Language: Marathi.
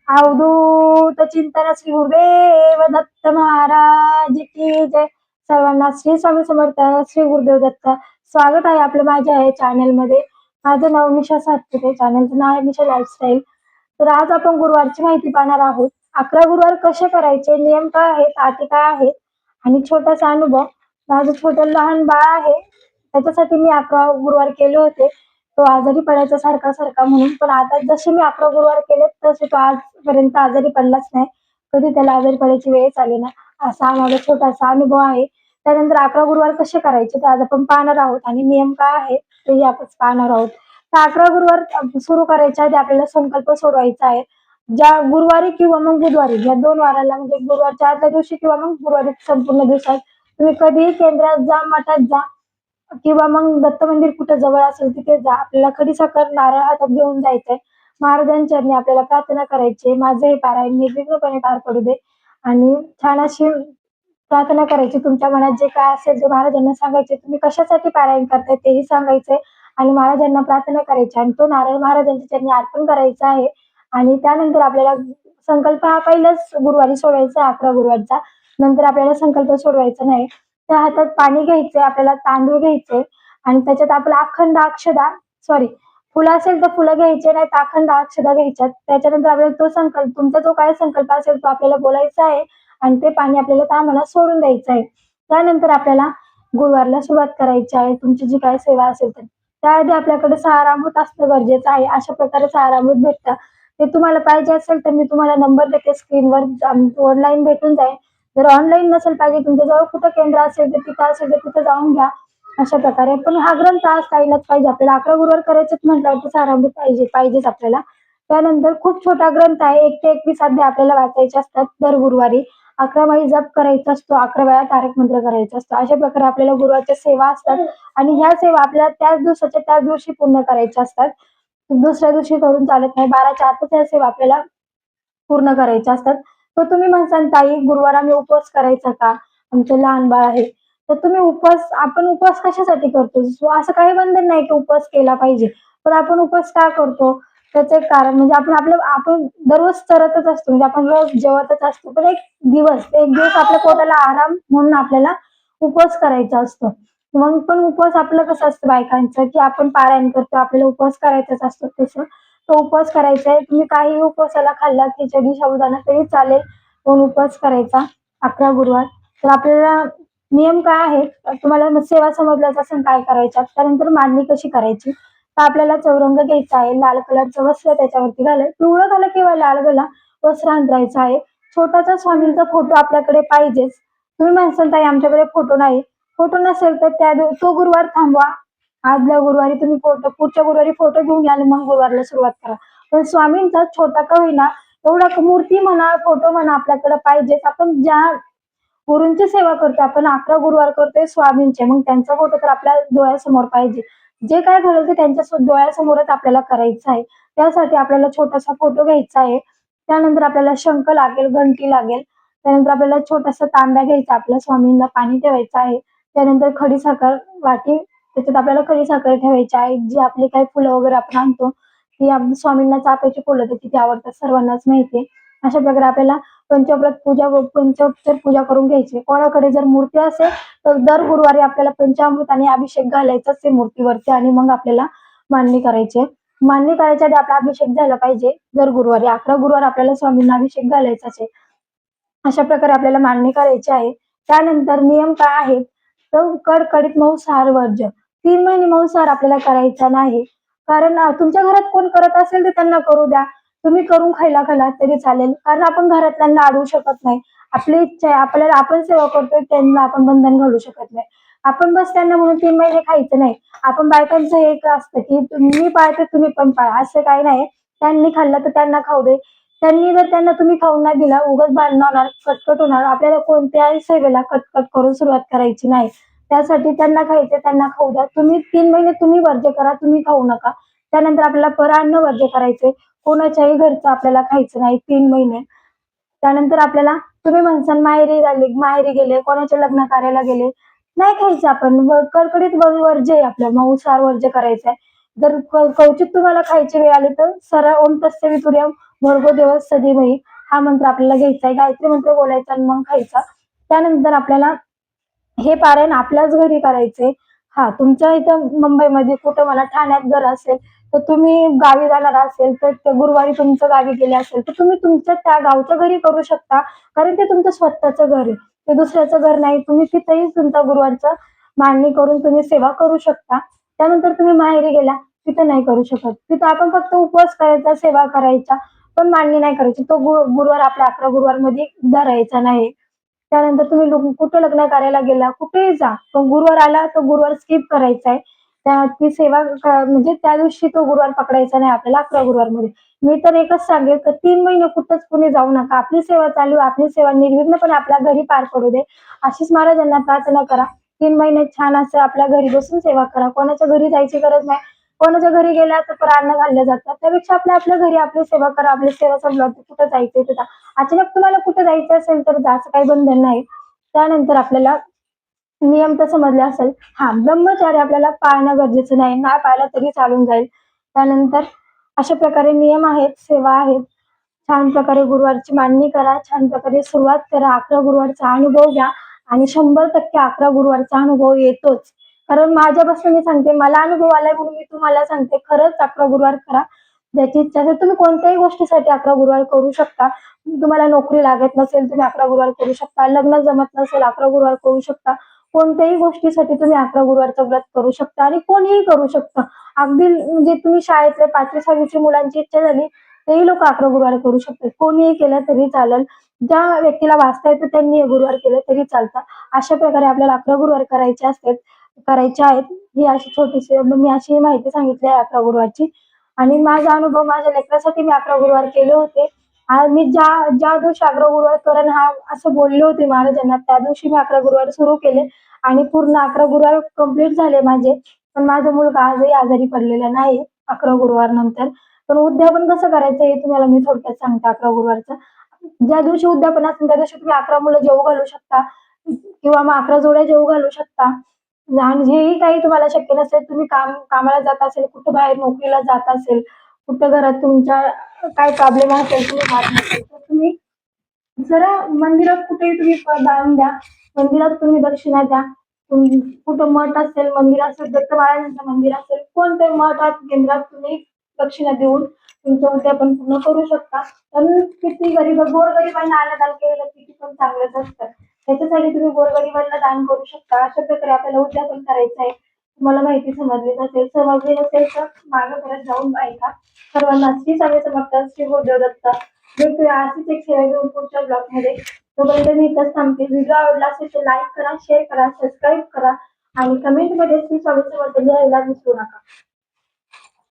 अवधूत चिंतन श्री गुरुदेव दत्त महाराज की जय. सर्वांना श्री स्वामी समर्थ. श्री गुरुदेव दत्त. स्वागत आहे आपलं माझ्या चॅनल मध्ये. माझं नाव निशा सातपुते. चॅनलचं नाव आहे निशा लाईफस्टाईल. तर आज आपण गुरुवारची माहिती पाहणार आहोत. 11 गुरुवार कसे करायचे, नियम काय आहेत, अटी काय आहेत आणि छोटासा अनुभव. माझं छोटं लहान बाळ आहे, त्याच्यासाठी मी 11 गुरुवार केले होते. तो आजारी पडायचा सारखा सारखा म्हणून, पण आता जसे मी 11 गुरुवार केले तसे तो आजपर्यंत आजारी पडलाच नाही. कधी त्याला आजारी पडायची वेळच आली ना. असा माझा छोटासा अनुभव आहे. त्यानंतर 11 गुरुवार कसे करायचे ते आज आपण पाहणार आहोत आणि नियम काय आहे तेही आपण पाहणार आहोत. तर 11 गुरुवार सुरू करायच्या आधी आपल्याला संकल्प सोडवायचा आहे. ज्या गुरुवारी किंवा मग बुधवारी या 2 वाराला, म्हणजे गुरुवारच्या आदल्या दिवशी किंवा मग गुरुवारी संपूर्ण दिवसात तुम्ही कधीही केंद्रात जा, मठात जा किंवा मग दत्त मंदिर कुठे जवळ असेल तिथे जा. आपल्याला खडीसाखर, नारळ हातात घेऊन जायचंय. महाराजांच्या चरणी आपल्याला प्रार्थना करायची. माझं हे पारायण निर्विघ्नपणे पार पडू दे आणि छान अशी प्रार्थना करायची. तुमच्या मनात जे काय असेल ते महाराजांना सांगायचे. तुम्ही कशासाठी पारायण करताय तेही सांगायचंय आणि महाराजांना प्रार्थना करायची आणि तो नारळ महाराजांच्या चरणी अर्पण करायचा आहे. आणि त्यानंतर आपल्याला संकल्प हा पहिल्याच गुरुवारी सोडवायचा, 11 गुरुवारचा. नंतर आपल्याला संकल्प सोडवायचा नाही. त्या हातात पाणी घ्यायचे, आपल्याला तांदूळ घ्यायचे आणि त्याच्यात आपला अखंड अक्षदा, सॉरी, फुलं असेल तर फुलं घ्यायचे, नाही तर अखंड अक्षदा घ्यायच्यात. त्याच्यानंतर आपल्याला तो संकल्प, तुमचा जो काय संकल्प असेल तो आपल्याला बोलायचा आहे आणि ते पाणी आपल्याला तांब्याला सोडून द्यायचं आहे. त्यानंतर आपल्याला गुरुवारला सुरुवात करायची आहे. तुमची जी काय सेवा असेल तर त्याआधी आपल्याकडे सहारामृत असणं गरजेचं आहे. अशा प्रकारे सहारामृत भेटतं. ते तुम्हाला पाहिजे असेल तर मी तुम्हाला नंबर देते स्क्रीनवर, ऑनलाईन भेटून जाईल. जर ऑनलाईन नसेल पाहिजे, तुमच्याजवळ कुठं केंद्र असेल तर तिथं असेल तर तिथं जाऊन घ्या. अशा प्रकारे पण हा ग्रंथ आज काहीलाच पाहिजे. आपल्याला 11 गुरुवार करायचंच म्हटल्यावर तर सहारामृत पाहिजेच आपल्याला. त्यानंतर खूप छोटा ग्रंथ आहे. 1 ते 21 अध्याय आपल्याला वाचायचे असतात दर गुरुवारी. 11 माळी जप करायचा असतो, 11 वेळा तारक मंत्र करायचा असतो. अशा प्रकारे आपल्याला गुरुवारच्या सेवा असतात आणि ह्या सेवा आपल्याला त्याच दिवसाच्या त्याच दिवशी पूर्ण करायच्या असतात. दुसऱ्या दिवशी करून चालत नाही. 12च्या आतच ह्या सेवा आपल्याला पूर्ण करायच्या असतात. तर तुम्ही म्हणसाल ताई गुरुवार आम्ही उपवास करायचा का, आमचं लहान बाळ आहे. तर तुम्ही आपण उपवास कशासाठी करतो, असं काही बंधन नाही की उपवास केला पाहिजे. पण आपण उपवास का करतो त्याचं एक कारण म्हणजे आपण दररोज चरतच असतो, म्हणजे आपण रोज जेवतच असतो. पण एक दिवस आपल्या पोटाला आराम म्हणून आपल्याला उपवास करायचा असतो. मग पण उपवास आपलं कसं असतं बायकांचं, की आपण पारायण करतो, आपल्याला उपवास करायचाच असतो. तसं तो उपवास करायचा आहे. तुम्ही काही उपवासाला खाल्ला, खिचडी, साबुदाणा तरी चालेल, पण उपवास करायचा 11 गुरुवार. तर आपल्याला नियम काय आहेत, तुम्हाला सेवा समजल्याच असेल काय करायच्या. त्यानंतर मांडणी कशी करायची. तर आपल्याला चौरंग घ्यायचा आहे, लाल कलरचं वस्त्र त्याच्यावरती पिवळं घाला किंवा लाल घाला, वस्त्र अंतरायचं आहे. छोटासा स्वामींचा फोटो आपल्याकडे पाहिजेच. तुम्ही म्हणसाल ताई आमच्याकडे फोटो नाही. फोटो नसेल तर तो गुरुवार थांबवा. आदल्या गुरुवारी तुम्ही फोटो, पुढच्या गुरुवारी फोटो घेऊन घ्या आणि मग गुरुवारला सुरुवात करा. पण स्वामींचा छोटा का होईना एवढा मूर्ती म्हणा, फोटो म्हणा आपल्याकडे पाहिजेच. आपण ज्या गुरूंची सेवा करतो, आपण 11 गुरुवार करतोय स्वामींचे, मग त्यांचा फोटो तर आपल्या डोळ्यासमोर पाहिजे. जे काय घडेल ते त्यांच्या डोळ्यासमोरच आपल्याला करायचं आहे. त्यासाठी आपल्याला छोटासा फोटो घ्यायचा आहे. त्यानंतर आपल्याला शंख लागेल, घंटी लागेल. त्यानंतर आपल्याला छोटासा तांब्या घ्यायचा, आपल्या स्वामींना पाणी ठेवायचं आहे. त्यानंतर खडीसाखर वाटी, त्याच्यात आपल्याला खडीसाखर ठेवायची आहे. जी आपली काही फुलं वगैरे आपण आणतो ती स्वामींना चाफ्याची फुलं तर किती आवडतात सर्वांनाच माहितीये. अशा प्रकारे आपल्याला पंचोपचार पूजा करून घ्यायची. कोणाकडे जर मूर्ती असेल तर दर गुरुवारी आपल्याला पंचामृत आणि अभिषेक घालायचाच आहे मूर्तीवरती आणि मग आपल्याला मांडणी करायची. मांडणी करायच्या आधी आपला अभिषेक झाला पाहिजे. दर गुरुवारी 11 गुरुवार आपल्याला स्वामींना अभिषेक घालायचाच आहे. अशा प्रकारे आपल्याला मांडणी करायची आहे. त्यानंतर नियम काय आहेत, तर कडकडीत मांसाहार वर्ज्य. 3 महिने मांसाहार आपल्याला करायचा नाही. कारण तुमच्या घरात कोण करत असेल तर त्यांना करू द्या. तुम्ही करून खायला घाला तरी चालेल. कारण आपण घरातल्यांना अडवू शकत नाही. आपली इच्छा आहे, आपल्याला आपण सेवा करतोय, त्यांना आपण बंधन घालू शकत नाही. आपण बस त्यांना म्हणून 3 महिने खायचं नाही. आपण बायकांचं एक असतं की मी पाळते तुम्ही पण पाळा, असं काही नाही. त्यांनी खाल्लं तर त्यांना खाऊ दे. त्यांना तुम्ही खाऊन नाही दिला, उगाच भांडण होणार, कटकट होणार. आपल्याला कोणत्याही सेवेला कटकट करून सुरुवात करायची नाही. त्यासाठी त्यांना खायचे त्यांना खाऊ द्या. तुम्ही 3 महिने तुम्ही वर्ज्य करा, तुम्ही खाऊ नका. त्यानंतर आपल्याला परान्न वर्ज्य करायचे. कोणाच्याही घरचं आपल्याला खायचं नाही 3 महिने. त्यानंतर आपल्याला, तुम्ही म्हणसाल माहेरी गेले, कोणाच्या लग्न कार्याला गेले, नाही खायचं आपण. कडकडीत वर्ज्य आहे, आपल्या मांसाहार वर्ज्य करायचंय. जर क्वचित तुम्हाला खायची वेळ आली तर सरळ ओम तस्य वितुर्यम, भर्गो देवस्य धीमहि हा मंत्र आपल्याला घ्यायचा आहे. गायत्री मंत्र बोलायचा आणि मग खायचा. त्यानंतर आपल्याला हे पारायण आपल्याच घरी करायचे. हा, तुमच्या इथं मुंबईमध्ये कुठं मला ठाण्यात घर असेल तर तुम्ही गावी जाणार असेल तर ते गुरुवारी तुमचं गावी गेले असेल तर तुम्ही तुमच्या त्या गावच्या घरी करू शकता. कारण ते तुमचं स्वतःचं घर आहे. ते दुसऱ्याचं घर नाही. तुम्ही तिथेही तुमचा गुरुवारचं मांडणी करून तुम्ही सेवा करू शकता. त्यानंतर तुम्ही माहेरी गेला तिथं नाही करू शकत. तिथं आपण फक्त उपवास करायचा, सेवा करायचा, पण मांडणी नाही करायची. तो गुरुवार आपल्या 11 गुरुवारमध्ये धरायचा नाही. त्यानंतर तुम्ही कुठं लग्न कार्याला गेला, कुठेही जा, पण गुरुवार आला तो गुरुवार स्किप करायचा आहे. ती सेवा म्हणजे त्या दिवशी तो गुरुवार पकडायचा नाही आपल्याला 11 गुरुवारमध्ये. मी तर एकच सांगेल तर 3 महिने कुठंच कुणी जाऊ नका. आपली सेवा चालू, आपली सेवा निर्विघ्नपणे आपल्या घरी पार पडू दे. आशिष महाराजांना प्रार्थना करा. 3 महिने छान असं आपल्या घरी बसून सेवा करा. कोणाच्या घरी जायची गरज नाही. कोणाच्या घरी गेल्या तर अन्न घाललं जातं. त्यापेक्षा आपल्या आपल्या घरी आपली सेवा करा. आपली सेवा संपल्यावर कुठं जायचंय तर जा. अचानक तुम्हाला कुठे जायचं असेल तर जा, असं काही बंधन नाही. त्यानंतर आपल्याला नियम तर समजले असेल. हा, ब्रह्मचर्य आपल्याला पाळणं गरजेचं नाही. नाही पाळलं तरी चालून जाईल. त्यानंतर अशा प्रकारे नियम आहेत, सेवा आहेत. छान प्रकारे गुरुवारची मांडणी करा. छान प्रकारे सुरुवात करा. 11 गुरुवारचा अनुभव घ्या आणि 100% 11 गुरुवारचा अनुभव येतोच. कारण माझ्यापासून मी सांगते, मला अनुभव आलाय म्हणून मी तुम्हाला सांगते. खरंच 11 गुरुवार करा. ज्याची इच्छा असेल तुम्ही कोणत्याही गोष्टीसाठी 11 गुरुवार करू शकता. तुम्हाला नोकरी लागत नसेल तुम्ही 11 गुरुवार करू शकता. लग्न जमत नसेल 11 गुरुवार करू शकता. कोणत्याही गोष्टीसाठी तुम्ही 11 गुरुवारचं व्रत करू शकता आणि कोणीही करू शकतं. अगदी म्हणजे तुम्ही शाळेतले 5वी 6वीची मुलांची इच्छा झाली तेही लोक 11 गुरुवार करू शकतात. कोणीही केलं तरी चालेल. ज्या व्यक्तीला वाचता येतं त्यांनी हे गुरुवार केलं तरी चालतं. अशा प्रकारे आपल्याला 11 गुरुवार करायचे आहेत. ही अशी छोटीशी मी अशी माहिती सांगितली आहे 11 गुरुवारची. आणि माझा अनुभव माझ्या लेकरासाठी मी 11 गुरुवार केले होते. आणि मी ज्या ज्या दिवशी 11 गुरुवार करेन हा असं बोलले होते महाराजांना, त्या दिवशी मी 11 गुरुवार सुरू केले आणि पूर्ण 11 गुरुवार कंप्लीट झाले माझे. पण माझा मुलगा आजही आजारी पडलेला नाही 11 गुरुवार नंतर. पण उद्यापन कसं करायचं हे तुम्हाला मी थोडक्यात सांगते 11 गुरुवारचं. ज्या दिवशी उद्यापन असेल त्या दिवशी तुम्ही 11 मुलं जेवू घालू शकता किंवा मग 11 जोड्या जेवू घालू शकता. आणि हेही काही तुम्हाला शक्य नसेल, तुम्ही कामाला जात असेल, कुठं बाहेर नोकरीला जात असेल, कुठं घरात तुमच्या काय प्रॉब्लेम असेल, तुम्ही जात नसेल, तर तुम्ही जरा मंदिरात कुठेही तुम्ही दान द्या. मंदिरात तुम्ही दक्षिणा द्या. कुठं मठ असेल, मंदिर असेल, दत्त महाराजांचं मंदिर असेल, कोणत्याही मठात, केंद्रात तुम्ही दक्षिणा देऊन तुमचं उद्यापन पूर्ण करू शकता. पण किती गोरगरिबांना अन्नदान केलेलं किती पण चांगलंच असतं. त्याच्यासाठी तुम्ही गोरगरिबांना दान करू शकता. अशा प्रकारे आपल्याला उद्यापन करायचं आहे. तुम्हाला माहिती समजली नसेल तर मागं परत जाऊन ऐका. सर्वांना श्री स्वामी समर्थ, श्री गुरुदेव दत्त. भेटूया अशीच एक सेवा घेऊन पुढच्या ब्लॉगमध्ये. तोपर्यंत मी इथंच थांबते. व्हिडिओ आवडला असेल तर लाईक करा, शेअर करा, सबस्क्राईब करा आणि कमेंटमध्ये श्री स्वामी समर्थ लिहायला विसरू नका.